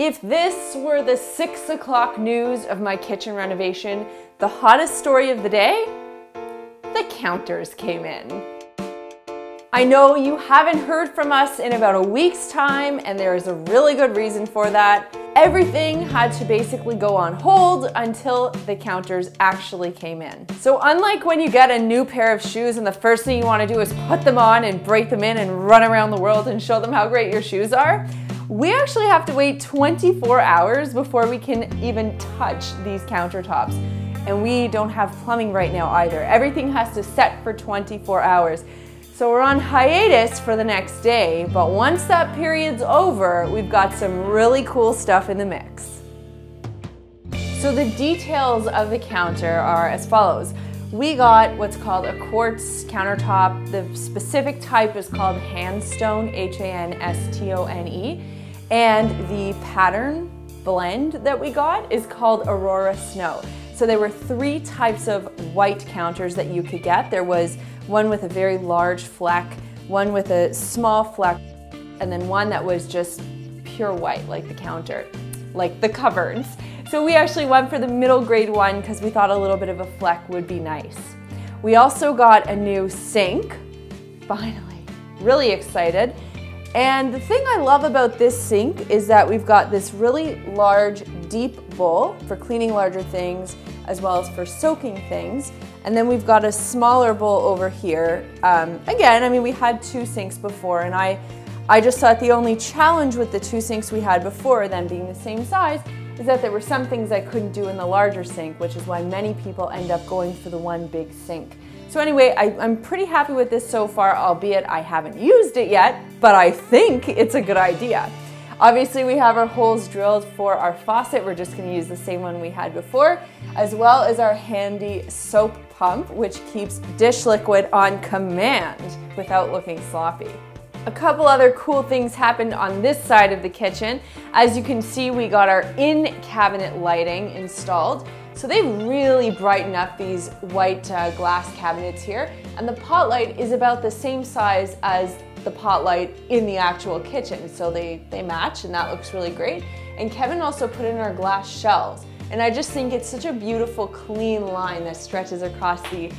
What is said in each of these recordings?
If this were the 6 o'clock news of my kitchen renovation, the hottest story of the day, the counters came in. I know you haven't heard from us in about a week's time, and there is a really good reason for that. Everything had to basically go on hold until the counters actually came in. So unlike when you get a new pair of shoes and the first thing you want to do is put them on and break them in and run around the world and show them how great your shoes are, we actually have to wait 24 hours before we can even touch these countertops. And we don't have plumbing right now either. Everything has to set for 24 hours. So we're on hiatus for the next day, but once that period's over, we've got some really cool stuff in the mix. So the details of the counter are as follows. We got what's called a quartz countertop. The specific type is called Hanstone, Hanstone. And the pattern blend that we got is called Aurora Snow. So there were 3 types of white counters that you could get. There was one with a very large fleck, one with a small fleck, and then one that was just pure white, like the counter, like the cupboards. So we actually went for the middle grade one because we thought a little bit of a fleck would be nice. We also got a new sink, finally, really excited. And the thing I love about this sink is that we've got this really large, deep bowl for cleaning larger things, as well as for soaking things. And then we've got a smaller bowl over here. Again, I mean, we had 2 sinks before, and I just thought the only challenge with the 2 sinks we had before, them being the same size, is that there were some things I couldn't do in the larger sink, which is why many people end up going for the one big sink. So anyway, I'm pretty happy with this so far, albeit I haven't used it yet, but I think it's a good idea. Obviously, we have our holes drilled for our faucet. We're just going to use the same one we had before, as well as our handy soap pump, which keeps dish liquid on command without looking sloppy. A couple other cool things happened on this side of the kitchen. As you can see, we got our in-cabinet lighting installed. So they really brighten up these white glass cabinets here. And the pot light is about the same size as the pot light in the actual kitchen. So they match, and that looks really great. And Kevin also put in our glass shelves. And I just think it's such a beautiful, clean line that stretches across the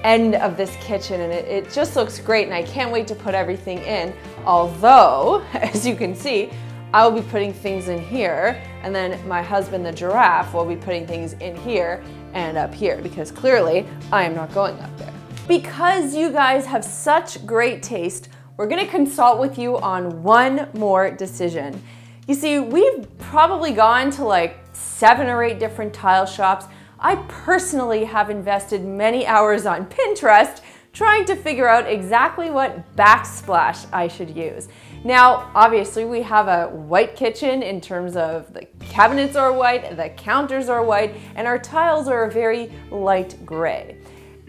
end of this kitchen, and it just looks great, and I can't wait to put everything in. Although, as you can see, I will be putting things in here, and then my husband, the giraffe, will be putting things in here and up here, because clearly I am not going up there. Because you guys have such great taste, we're gonna consult with you on one more decision. You see, we've probably gone to like 7 or 8 different tile shops. I personally have invested many hours on Pinterest trying to figure out exactly what backsplash I should use. Now, obviously, we have a white kitchen in terms of the cabinets are white, the counters are white, and our tiles are a very light gray.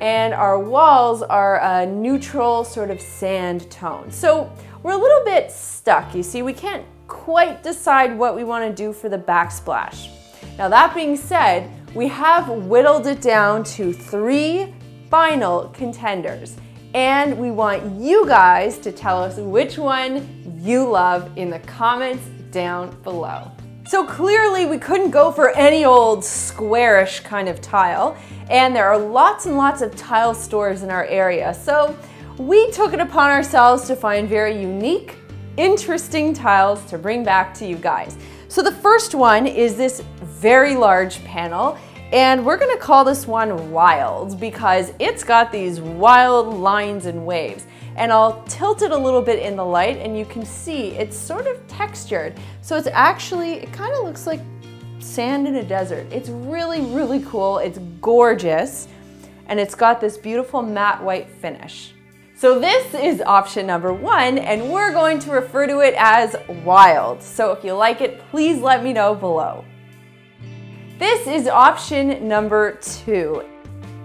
And our walls are a neutral sort of sand tone. So we're a little bit stuck. You see, we can't quite decide what we want to do for the backsplash. Now, that being said, we have whittled it down to 3 final contenders, and we want you guys to tell us which one you love in the comments down below. So clearly we couldn't go for any old squarish kind of tile, and there are lots and lots of tile stores in our area, so we took it upon ourselves to find very unique, interesting tiles to bring back to you guys. So the first one is this very large panel, and we're gonna call this one Wild because it's got these wild lines and waves. And I'll tilt it a little bit in the light, and you can see it's sort of textured. So it's actually, it kind of looks like sand in a desert. It's really, really cool. It's gorgeous, and it's got this beautiful matte white finish. So this is option number 1, and we're going to refer to it as Wild. So if you like it, please let me know below. This is option number 2.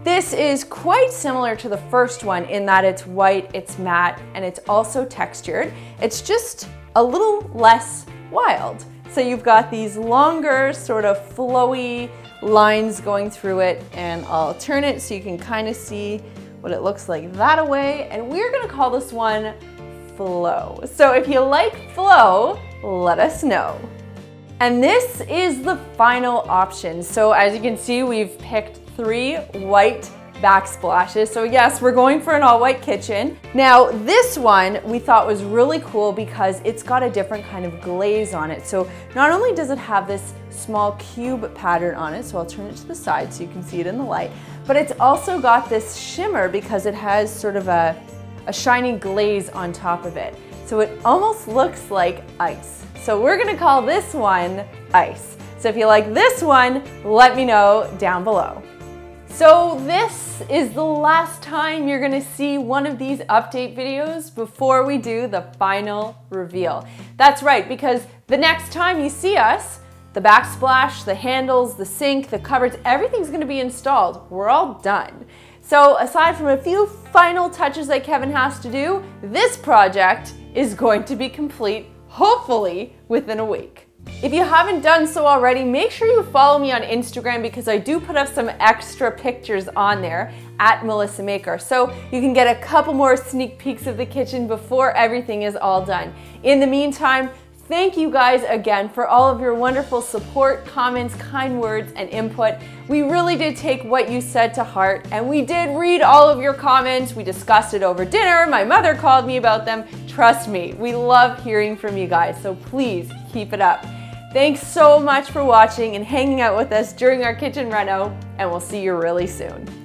This is quite similar to the first one in that it's white, it's matte, and it's also textured. It's just a little less wild. So you've got these longer, sort of flowy lines going through it, and I'll turn it so you can kind of see what it looks like that away, and we're gonna call this one Flow. So if you like flow, let us know. And this is the final option. So as you can see, we've picked 3 white backsplashes. So yes, we're going for an all-white kitchen. Now this one we thought was really cool because it's got a different kind of glaze on it. So not only does it have this small cube pattern on it, so I'll turn it to the side so you can see it in the light, but it's also got this shimmer because it has sort of a shiny glaze on top of it. So it almost looks like ice. So we're gonna call this one Ice. So if you like this one, let me know down below. So this is the last time you're gonna see one of these update videos before we do the final reveal. That's right, because the next time you see us, the backsplash, the handles, the sink, the cupboards, everything's gonna be installed. We're all done. So aside from a few final touches that Kevin has to do, this project is going to be complete, hopefully within a week. If you haven't done so already, make sure you follow me on Instagram because I do put up some extra pictures on there at Melissa Maker. So you can get a couple more sneak peeks of the kitchen before everything is all done. In the meantime, thank you guys again for all of your wonderful support, comments, kind words, and input. We really did take what you said to heart, and we did read all of your comments. We discussed it over dinner. My mother called me about them. Trust me, we love hearing from you guys, so please keep it up. Thanks so much for watching and hanging out with us during our kitchen reno, and we'll see you really soon.